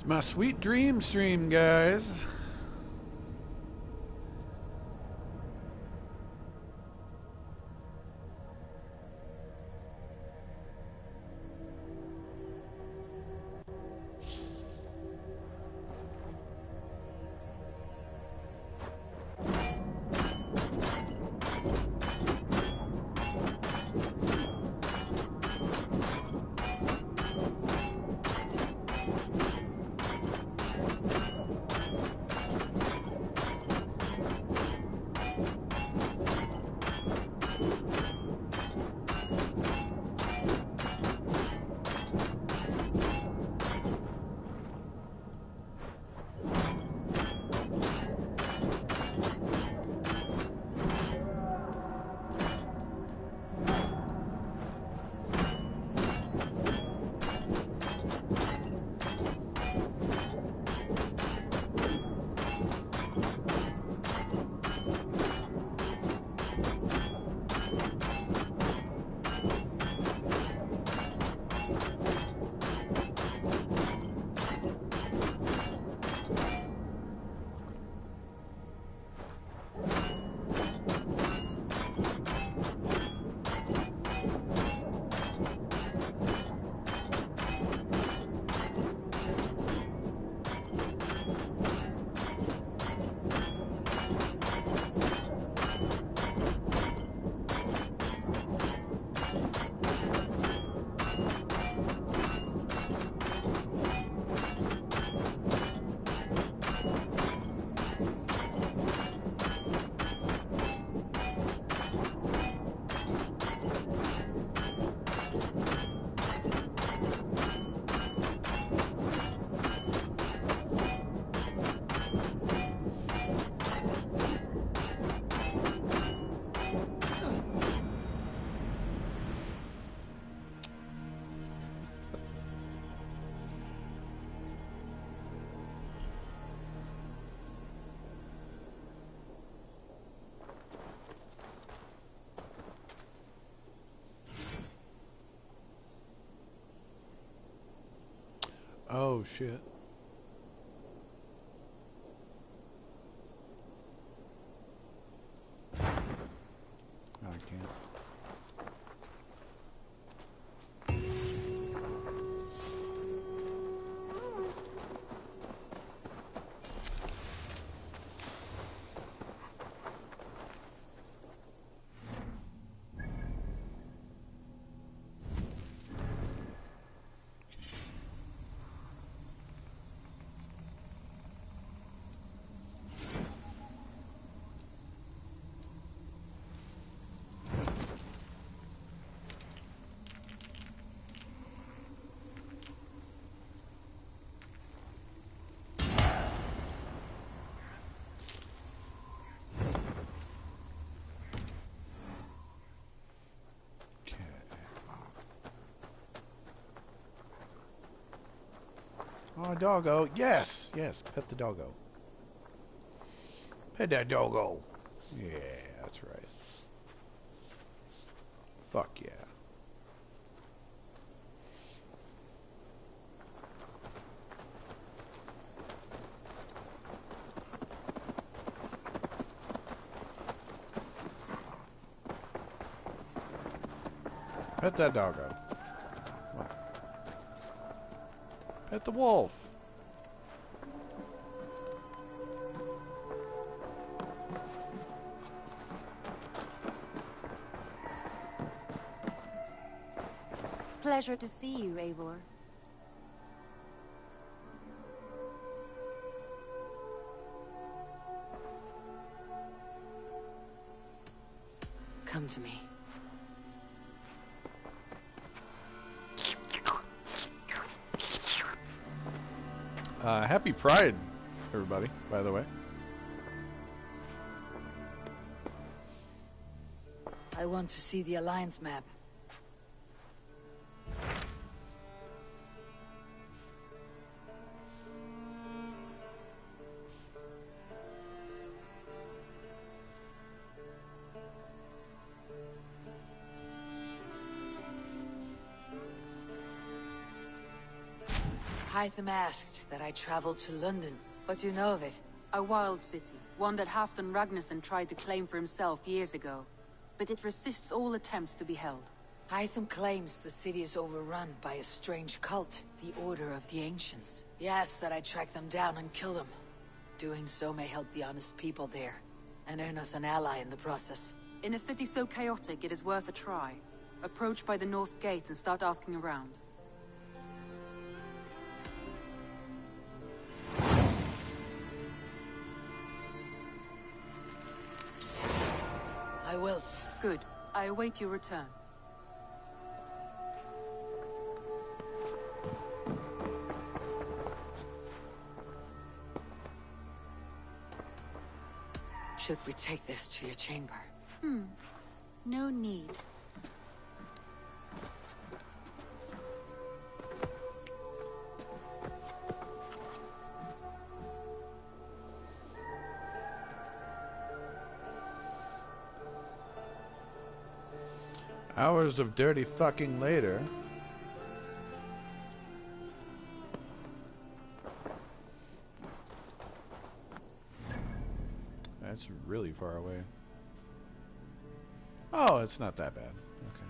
My sweet dream stream, guys. Oh shit. I can't. Oh, doggo. Yes. Yes. Pet the doggo. Pet that doggo. Yeah, that's right. Fuck yeah. Pet that doggo. What? Pet the wolf. Pleasure to see you, Eivor. Come to me. Happy Pride, everybody, by the way. I want to see the Alliance map. Hytham asked that I travel to London. What do you know of it? A wild city, one that Halfdan Ragnarsson tried to claim for himself years ago. But it resists all attempts to be held. Hytham claims the city is overrun by a strange cult, the Order of the Ancients. He asks that I track them down and kill them. Doing so may help the honest people there, and earn us an ally in the process. In a city so chaotic, it is worth a try. Approach by the North Gate and start asking around. I will. Good. I await your return. Should we take this to your chamber? No need. Hours of dirty fucking later. That's really far away. Oh, it's not that bad. Okay.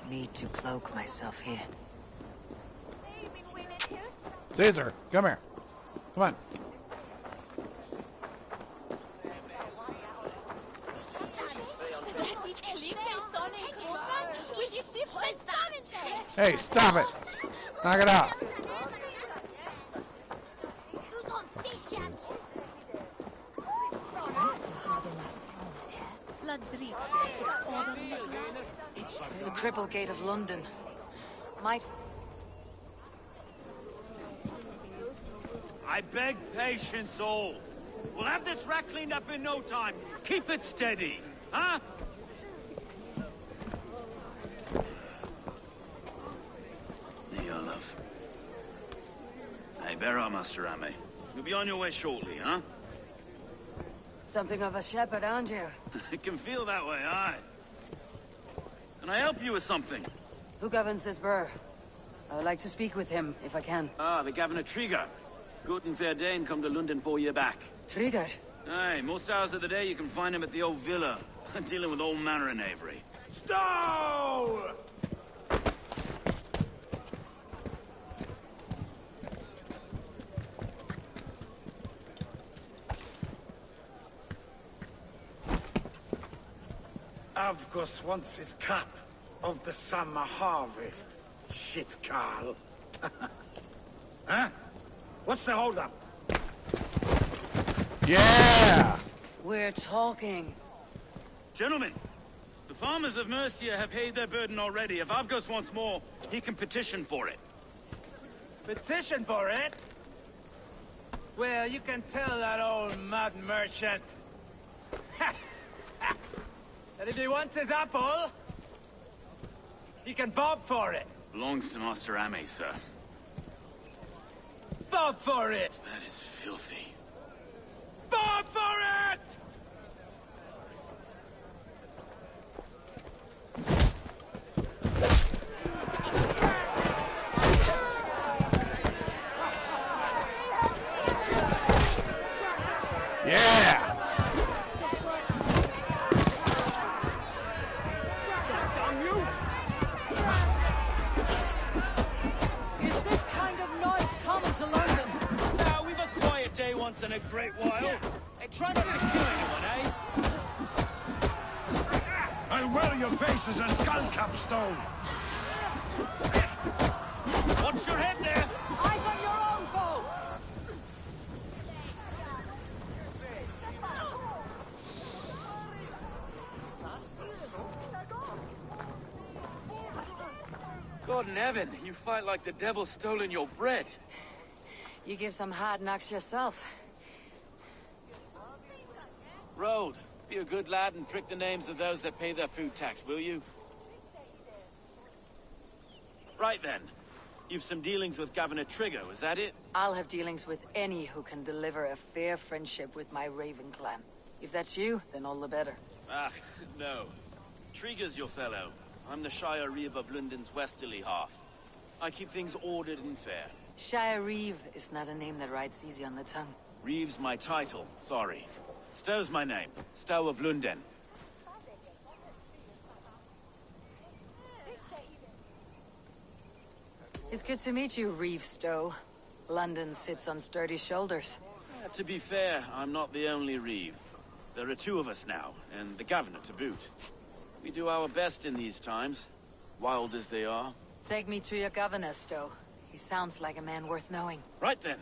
Need to cloak myself here. Caesar, come here. Come on. Hey, stop it. Knock it out. The Cripple Gate of London. Might... I beg patience, all. We'll have this wreck cleaned up in no time. Keep it steady, huh? There you are, love. Hey, bear up, Master Ame. You'll be on your way shortly, huh? Something of a shepherd, aren't you? It can feel that way, aye. Can I help you with something? Who governs this burh? I would like to speak with him, if I can. Ah, the Governor Trigger. Good and fair Dane come to London 4 year back. Trigger? Aye, most hours of the day you can find him at the old villa, dealing with all manner of knavery. Stow! Avgos wants his cut of the summer harvest. Shit, Carl. Huh? What's the holdup? Yeah! We're talking. Gentlemen, the farmers of Mercia have paid their burden already. If Avgos wants more, he can petition for it. Petition for it? Well, you can tell that old mud merchant that if he wants his apple, he can bob for it. Belongs to Master Ame, sir. Bob for it! That is filthy. Bob for it! Yeah! Damn you! Is this kind of noise common to London? Now, we've a quiet day once in a great while. Hey, try not to kill anyone, eh? I'll wear your face as a skull capstone. Watch your head there! Eyes on your own foe! God in heaven, you fight like the devil's stolen your bread. You give some hard knocks yourself. Road, be a good lad and prick the names of those that pay their food tax, will you? Right then. You've some dealings with Governor Trigger, was that it? I'll have dealings with any who can deliver a fair friendship with my Raven clan. If that's you, then all the better. Ah, no. Trigger's your fellow. I'm the Shire Reeve of London's westerly half. I keep things ordered and fair. Shire Reeve is not a name that rides easy on the tongue. Reeve's my title, sorry. Stow's my name. Stow of London. It's good to meet you, Reeve Stowe. London sits on sturdy shoulders. To be fair, I'm not the only Reeve. There are two of us now, and the governor to boot. We do our best in these times, wild as they are. Take me to your governor, Stowe. He sounds like a man worth knowing. Right then.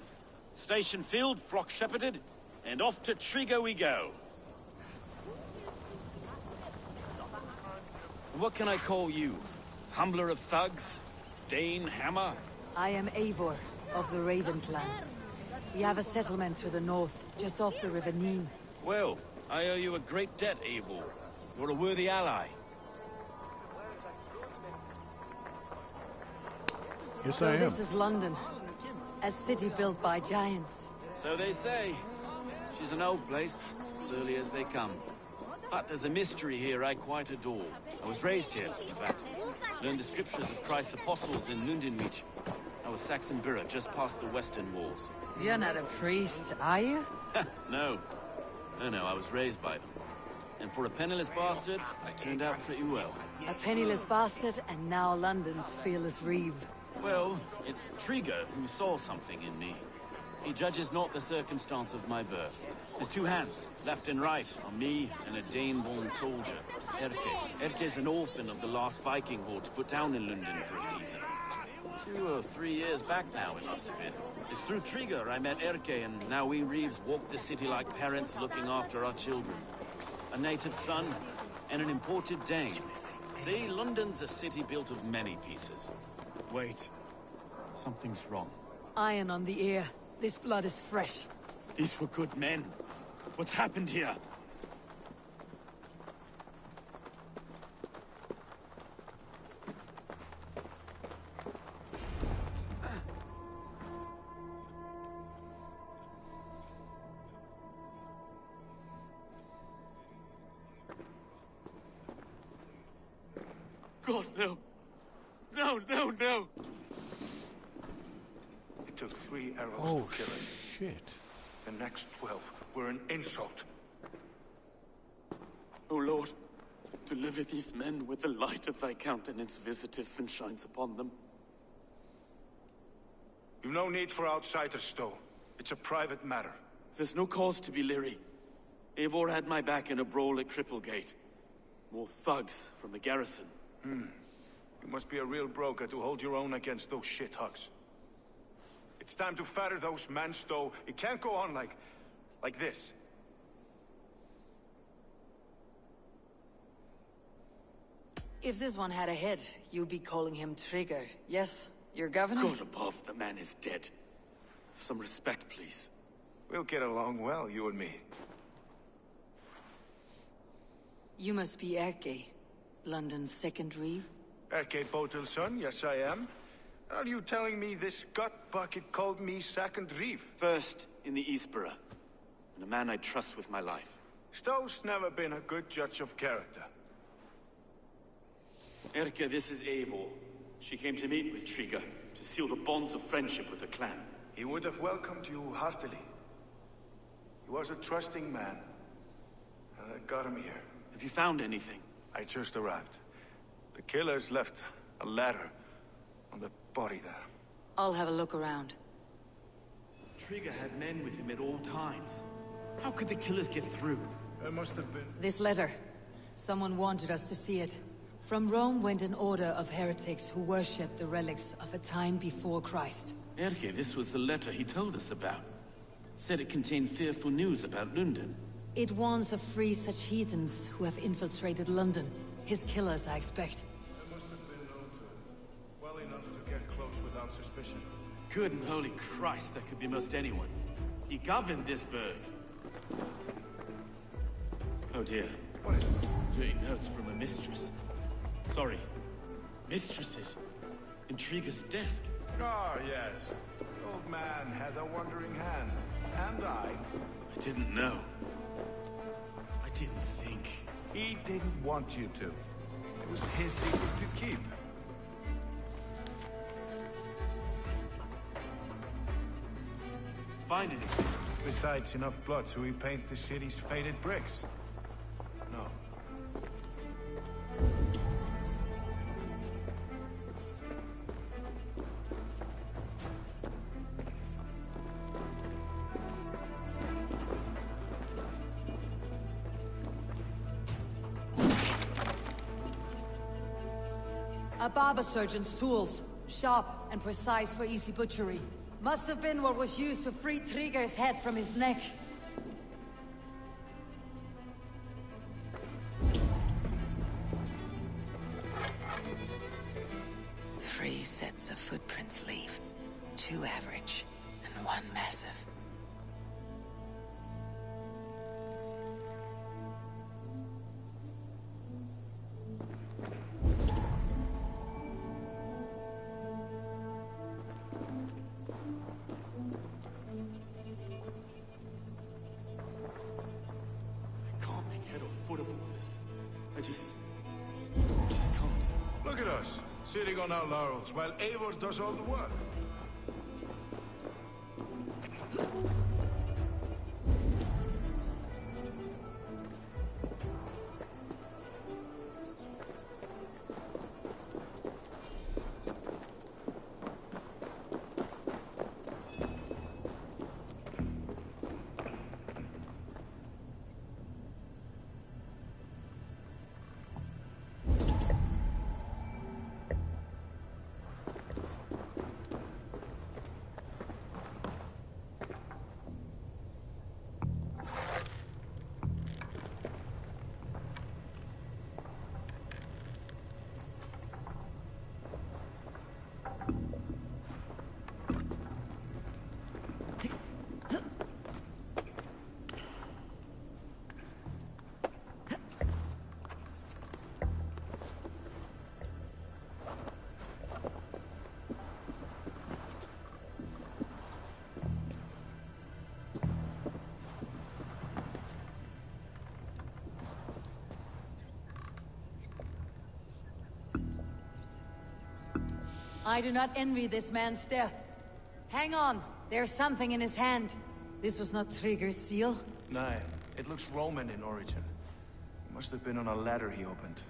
Station filled, flock shepherded, and off to Trigger we go. What can I call you? Humbler of thugs? Dane Hammer? I am Eivor, of the Raven clan. We have a settlement to the north, just off the River Nene. Well, I owe you a great debt, Eivor. You're a worthy ally. Yes, So I am. this is London, a city built by giants. So they say. She's an old place, surly as they come. But there's a mystery here I quite adore. I was raised here, in fact. Learned the scriptures of Christ's apostles in Lundenreach. I was Saxon Borough, just past the western walls. You're not a priest, are you? No. No, I was raised by them. And for a penniless bastard, I turned out pretty well. A penniless bastard, and now London's fearless Reeve. Well, it's Trigger who saw something in me. He judges not the circumstance of my birth. There's two hands, left and right, on me and a Dane-born soldier, Erke. Erke's an orphan of the last Viking horde put down in London for a season. 2 or 3 years back now, it must have been. It's through Trigger I met Erke, and now we Reeves walk the city like parents looking after our children. A native son, and an imported Dane. See, London's a city built of many pieces. Wait. Something's wrong. Iron on the ear. This blood is fresh. These were good men. What's happened here? God, no. No, no, no! It took 3 arrows Oh, to kill him. shit. The next 12 were an insult. O Lord, deliver these men with the light of thy countenance visiteth and shines upon them. You've no need for outsiders, though. It's a private matter. There's no cause to be leery. Eivor had my back in a brawl at Cripplegate. More thugs from the garrison. You must be a real broker to hold your own against those shithugs. It's time to fetter those men, Stowe. It can't go on like this. If this one had a head, you'd be calling him Trigger, yes? Your governor? God above, the man is dead. Some respect, please. We'll get along well, you and me. You must be Erke, London's second reeve? Erke Botel's son, yes I am. Are you telling me this gut bucket called me second reeve? First in the Eastborough, and a man I trust with my life. Stowe's never been a good judge of character. Erke, this is Eivor. She came to meet with Trigger, to seal the bonds of friendship with the clan. He would have welcomed you heartily. He was a trusting man. And I got him here. Have you found anything? I just arrived. The killers left a ladder on the body there. I'll have a look around. Trigger had men with him at all times. How could the killers get through? There must have been... This letter. Someone wanted us to see it. From Rome went an order of heretics who worshipped the relics of a time before Christ. Erke, this was the letter he told us about. Said it contained fearful news about London. It warns of free such heathens who have infiltrated London. His killers, I expect. There must have been known to him. Well enough to get close without suspicion. Good and holy Christ, that could be most anyone. He governed this burg. Oh dear. What is it? Dirty notes from a mistress. Sorry. Mistresses. In Trigger's desk. Ah, yes. The old man had a wandering hand. And I. I didn't know. I didn't think. He didn't want you to. It was his secret to keep. Find it. Besides, enough blood so we paint the city's faded bricks. No. A barber surgeon's tools. Sharp and precise for easy butchery. Must have been what was used to free Trigger's head from his neck. Three sets of footprints leave. 2 average, and 1 massive. I can't make head or foot of all this. I just can't. Look at us, sitting on our laurels, while Eivor does all the work. I do not envy this man's death. Hang on, there's something in his hand. This was not Trigger's seal. No, it looks Roman in origin. It must have been on a ladder he opened.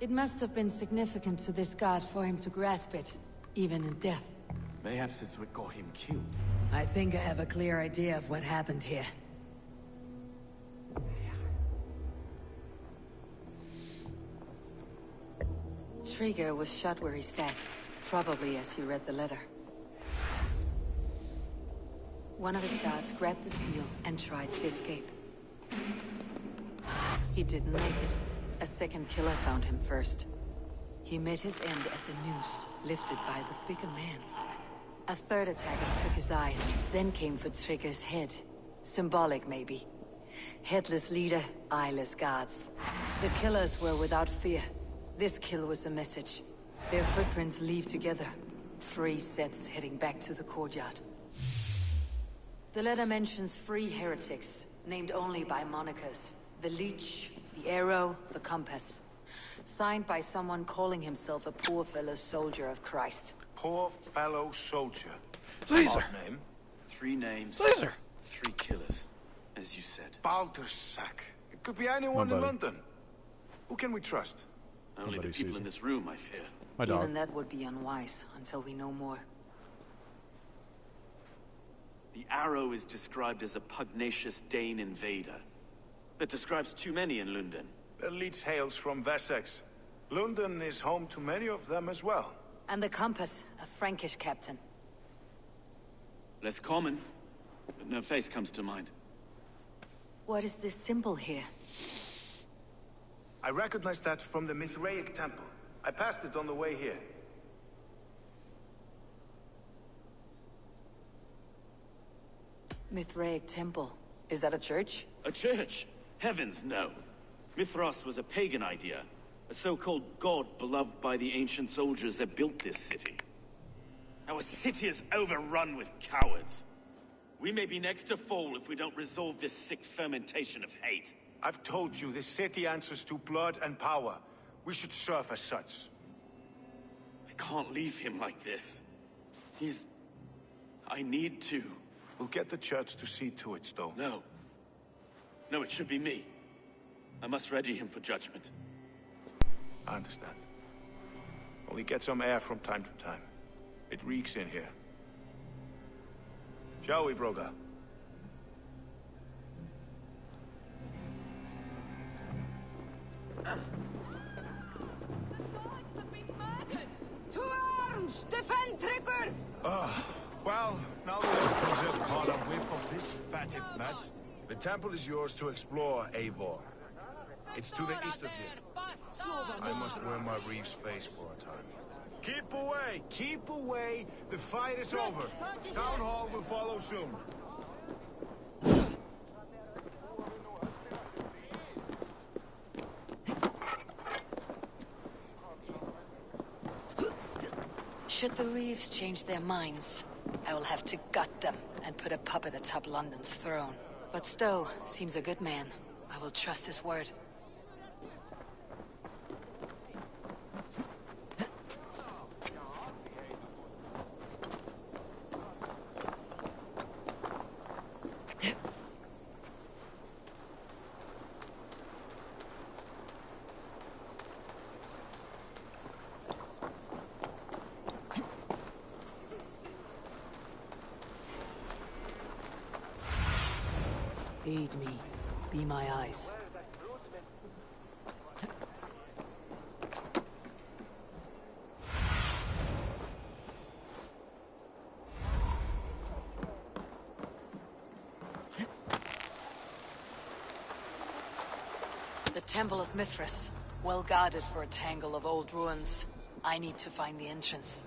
It must have been significant to this god for him to grasp it, even in death. Mayhaps it's what got him killed. I think I have a clear idea of what happened here. Trigger was shot where he sat, probably as he read the letter. One of his guards grabbed the seal and tried to escape. He didn't make it. A second killer found him first. He met his end at the noose, lifted by the bigger man. A third attacker took his eyes, then came for Trigger's head. Symbolic, maybe. Headless leader, eyeless guards. The killers were without fear. This kill was a message. Their footprints leave together. 3 sets heading back to the courtyard. The letter mentions 3 heretics, named only by monikers. The Leech, the Arrow, the Compass. Signed by someone calling himself a poor fellow soldier of Christ. Poor fellow soldier. Caesar! Odd name. 3 names. Caesar! 3 killers, as you said. Baldersack. It could be anyone in London. Who can we trust? Only Nobody the people sees in it. this room, I fear. My dog. Even that would be unwise, until we know more. The Arrow is described as a pugnacious Dane invader. That describes too many in London. The Leech hails from Wessex. London is home to many of them as well. And the Compass, a Frankish captain. Less common, but no face comes to mind. What is this symbol here? I recognize that from the Mithraic temple. I passed it on the way here. Mithraic temple. Is that a church? A church? Heavens, no. Mithras was a pagan idea. A so-called god beloved by the ancient soldiers that built this city. Our city is overrun with cowards. We may be next to fall if we don't resolve this sick fermentation of hate. I've told you, this city answers to blood and power. We should serve as such. I can't leave him like this. I need to. We'll get the church to see to it, Stowe. No. No, it should be me. I must ready him for judgment. I understand. Only get some air from time to time. It reeks in here. Shall we, Broga? To arms! Defend Trigger! Well, now that we've possessed caught a whip of this fatted mess, the temple is yours to explore, Eivor. It's to the east of here. I must wear my Reeve's face for a time. Keep away! Keep away! The fight is over. Town Hall will follow soon. Should the Reeves change their minds, I will have to gut them and put a puppet atop London's throne. But Stowe seems a good man. I will trust his word. Aid me. Be my eyes. The Temple of Mithras. Well guarded for a tangle of old ruins. I need to find the entrance.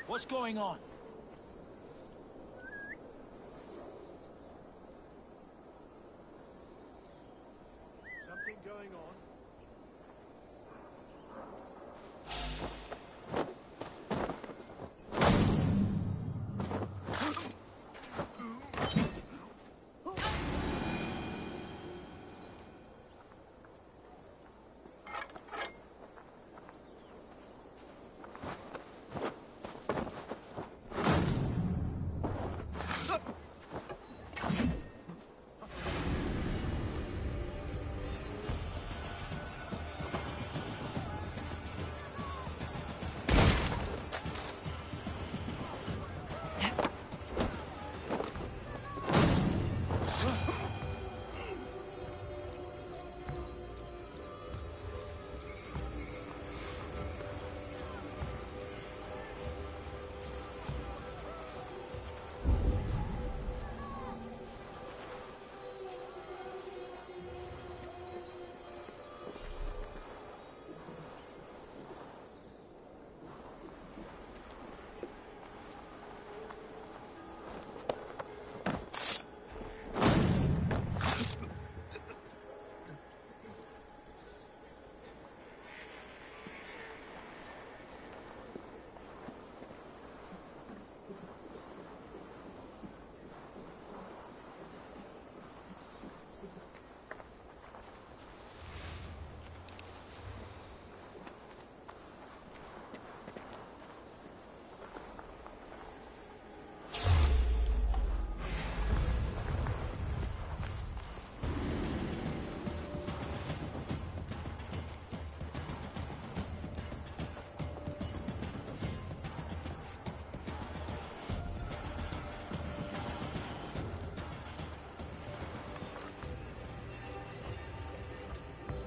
What's going on? Something going on.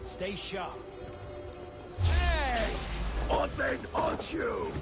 Stay sharp. Hey! Nothing on you!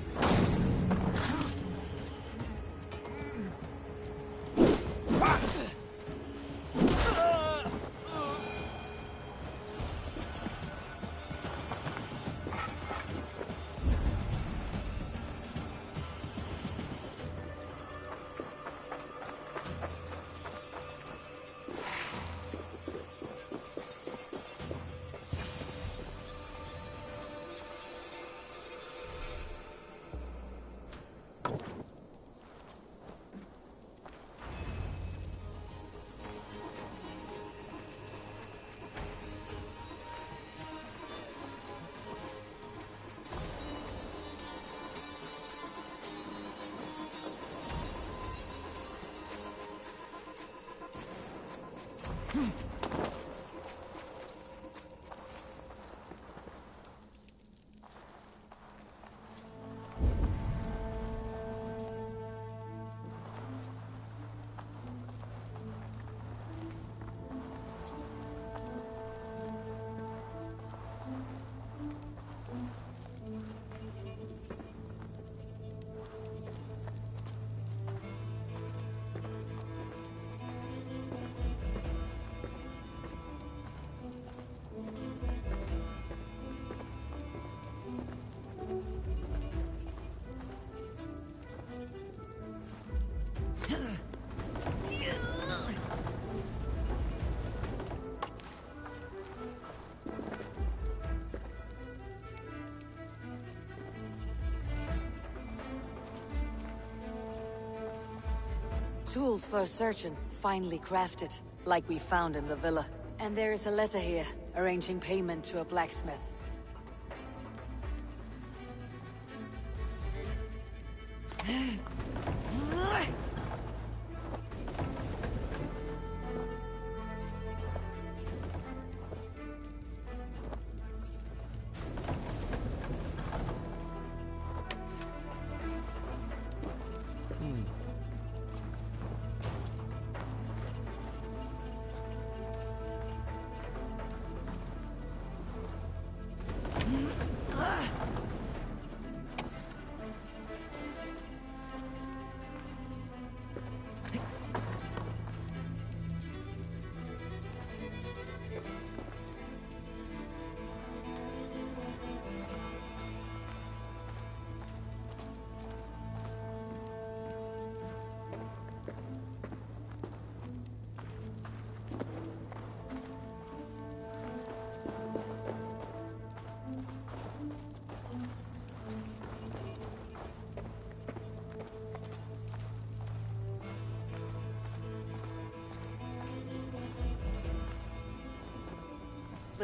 Tools for searching, finely crafted, like we found in the villa. And there is a letter here, arranging payment to a blacksmith.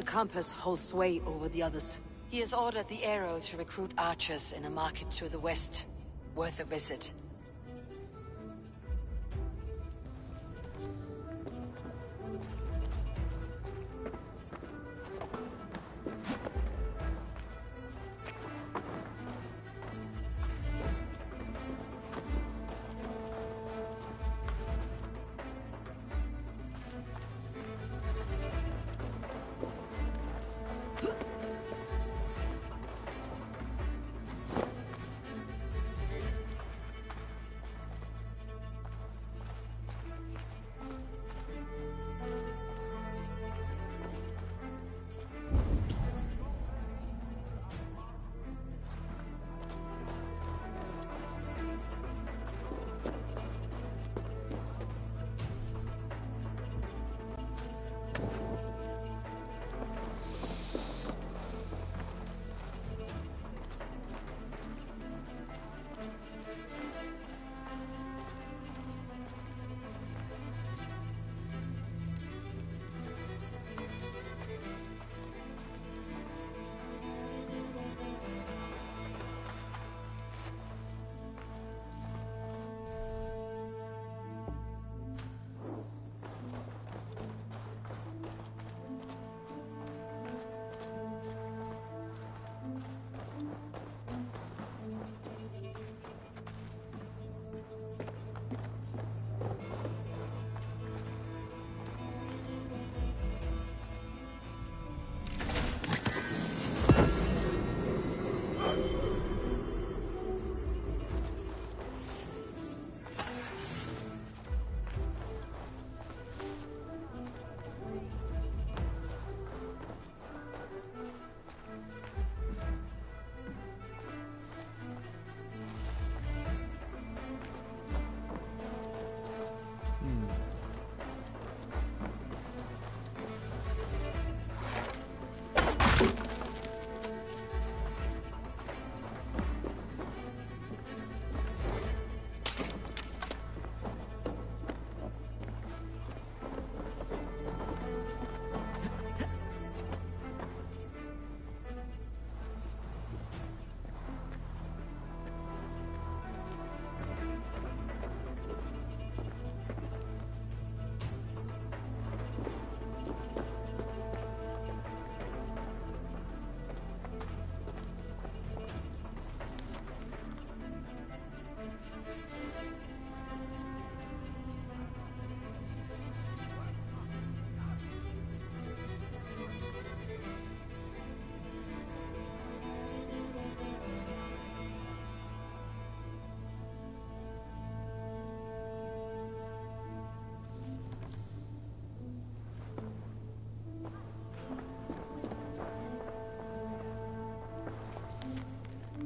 compass holds sway over the others. He has ordered the Arrow to recruit archers in a market to the west. Worth a visit.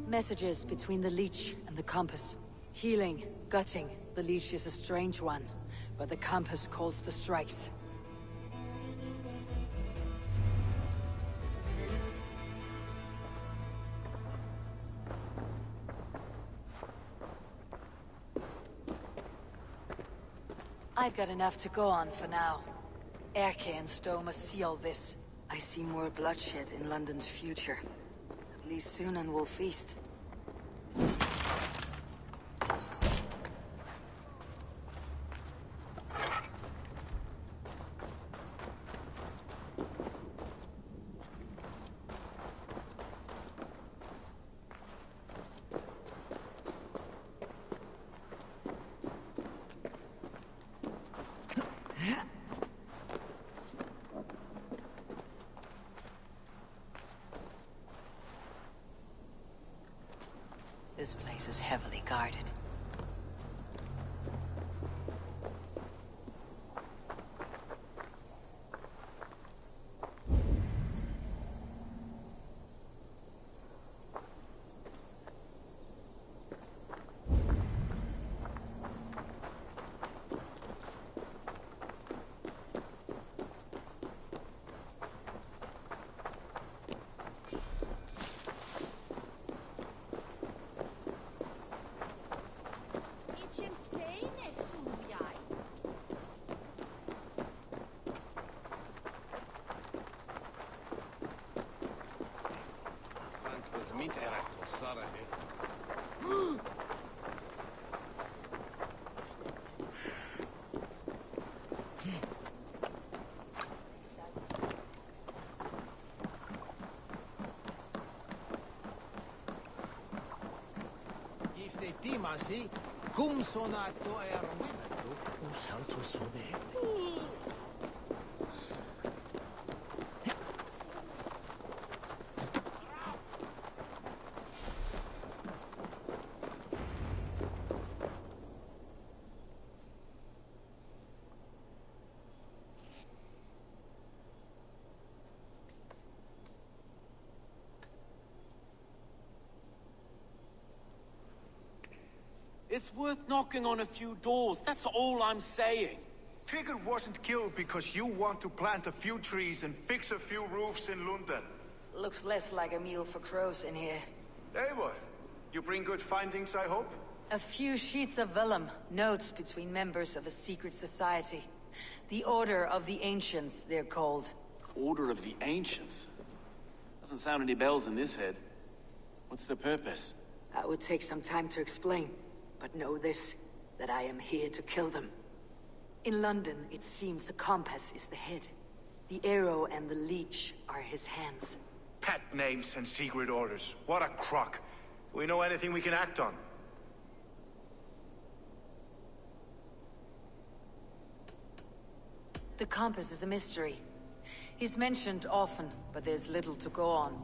Messages between the Leech and the compass. Healing, gutting. The Leech is a strange one, but the compass calls the strikes. I've got enough to go on for now. Erke and Stowe must seal this. I see more bloodshed in London's future. At least Sunan will feast. This place is heavily guarded. Mint erättu sarahe. Gifte timasi, cum sonato era nimettu, usaltu sude. It's worth knocking on a few doors, that's all I'm saying. Trigger wasn't killed because you want to plant a few trees and fix a few roofs in London. Looks less like a meal for crows in here. Eivor, you bring good findings, I hope? A few sheets of vellum, notes between members of a secret society. The Order of the Ancients, they're called. Order of the Ancients? Doesn't sound any bells in this head. What's the purpose? That would take some time to explain. But know this, that I am here to kill them. In London, it seems the compass is the head. The arrow and the leech are his hands. Pet names and secret orders. What a crock. Do we know anything we can act on? The compass is a mystery. He's mentioned often, but there's little to go on.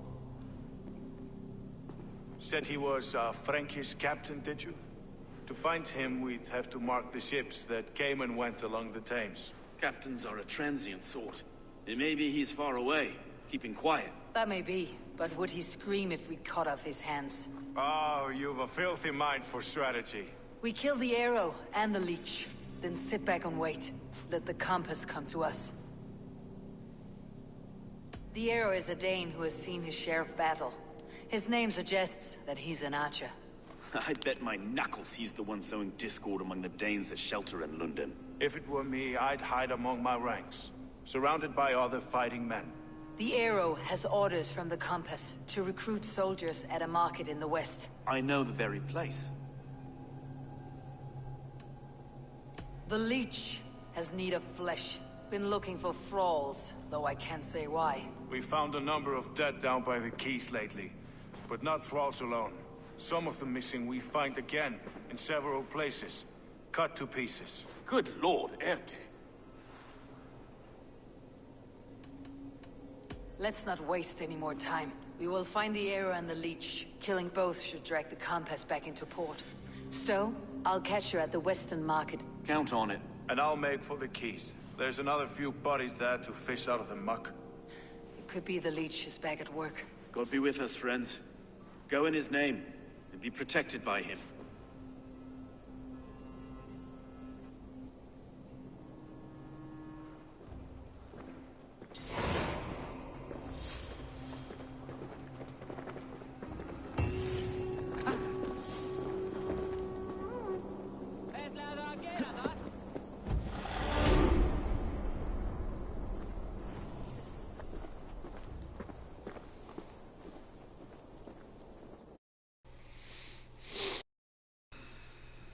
Said he was a Frankish captain, did you? To find him, we'd have to mark the ships that came and went along the Thames. Captains are a transient sort. It may be he's far away, keeping quiet. That may be, but would he scream if we cut off his hands? Oh, you've a filthy mind for strategy. We kill the arrow and the leech, then sit back and wait. Let the compass come to us. The arrow is a Dane who has seen his share of battle. His name suggests that he's an archer. I bet my knuckles he's the one sowing discord among the Danes that shelter in London. If it were me, I'd hide among my ranks, surrounded by other fighting men. The arrow has orders from the compass to recruit soldiers at a market in the west. I know the very place. The leech has need of flesh. Been looking for thralls, though I can't say why. We found a number of dead down by the quays lately, but not thralls alone. Some of the missing we find again in several places, cut to pieces. Good lord, Erke. Let's not waste any more time. We will find the arrow and the leech. Killing both should drag the compass back into port. Stowe, I'll catch you at the Western Market. Count on it. And I'll make for the quays. There's another few bodies there to fish out of the muck. It could be the leech is back at work. God be with us, friends. Go in his name, and be protected by him.